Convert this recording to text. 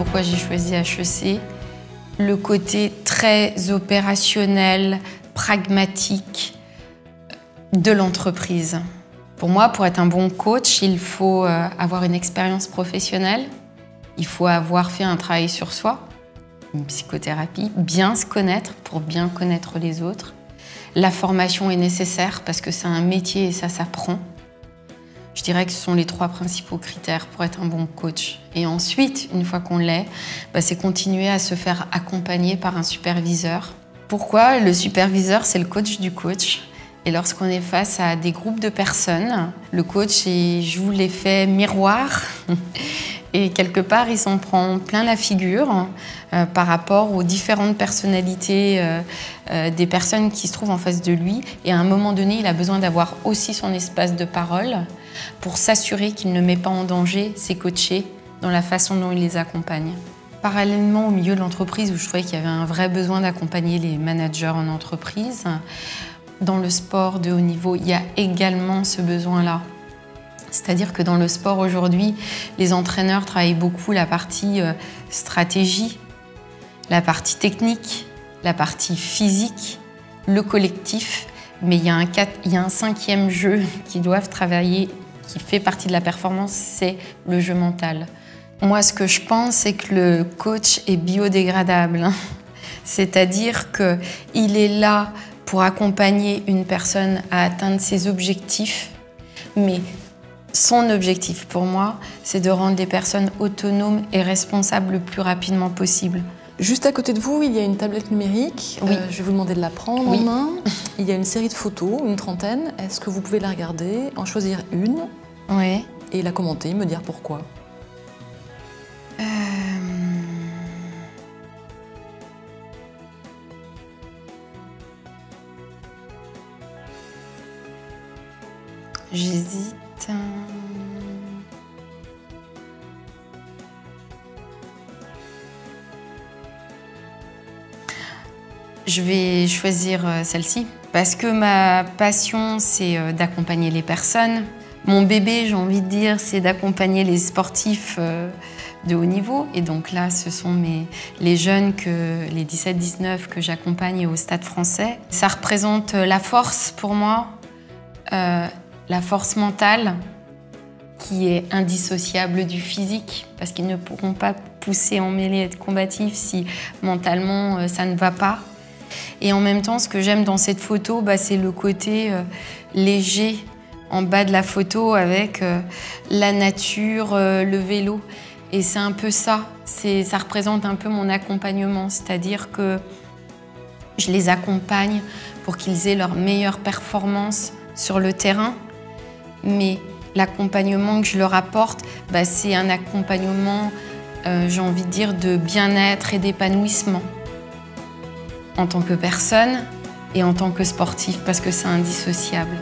pourquoi j'ai choisi HEC. Le côté très opérationnel, pragmatique de l'entreprise. Pour moi, pour être un bon coach, il faut avoir une expérience professionnelle, il faut avoir fait un travail sur soi, une psychothérapie, bien se connaître pour bien connaître les autres. La formation est nécessaire parce que c'est un métier et ça s'apprend. Je dirais que ce sont les 3 principaux critères pour être un bon coach. Et ensuite, une fois qu'on l'est, c'est continuer à se faire accompagner par un superviseur. Pourquoi? Le superviseur, c'est le coach du coach. Et lorsqu'on est face à des groupes de personnes, le coach joue l'effet miroir et quelque part il s'en prend plein la figure par rapport aux différentes personnalités des personnes qui se trouvent en face de lui. Et à un moment donné, il a besoin d'avoir aussi son espace de parole pour s'assurer qu'il ne met pas en danger ses coachés dans la façon dont il les accompagne. Parallèlement au milieu de l'entreprise où je trouvais qu'il y avait un vrai besoin d'accompagner les managers en entreprise, dans le sport de haut niveau, il y a également ce besoin-là. C'est-à-dire que dans le sport aujourd'hui, les entraîneurs travaillent beaucoup la partie stratégie, la partie technique, la partie physique, le collectif, mais il y a un 5e jeu qu'ils doivent travailler, qui fait partie de la performance, c'est le jeu mental. Moi, ce que je pense, c'est que le coach est biodégradable. C'est-à-dire qu'il est là pour accompagner une personne à atteindre ses objectifs, mais son objectif pour moi, c'est de rendre les personnes autonomes et responsables le plus rapidement possible. Juste à côté de vous, il y a une tablette numérique. Oui. Je vais vous demander de la prendre en main. Il y a une série de photos, une 30aine. Est-ce que vous pouvez la regarder, en choisir une Oui. et la commenter, me dire pourquoi? J'hésite. Je vais choisir celle-ci parce que ma passion, c'est d'accompagner les personnes. Mon bébé, j'ai envie de dire, c'est d'accompagner les sportifs de haut niveau. Et donc là, ce sont les jeunes, les 17-19 que j'accompagne au Stade Français. Ça représente la force pour moi. La force mentale qui est indissociable du physique parce qu'ils ne pourront pas pousser, emmêler, être combatifs si mentalement ça ne va pas. Et en même temps, ce que j'aime dans cette photo, c'est le côté léger en bas de la photo avec la nature, le vélo. Et c'est un peu ça, ça représente un peu mon accompagnement, c'est-à-dire que je les accompagne pour qu'ils aient leur meilleure performance sur le terrain. Mais l'accompagnement que je leur apporte, c'est un accompagnement, j'ai envie de dire, de bien-être et d'épanouissement en tant que personne et en tant que sportif, parce que c'est indissociable.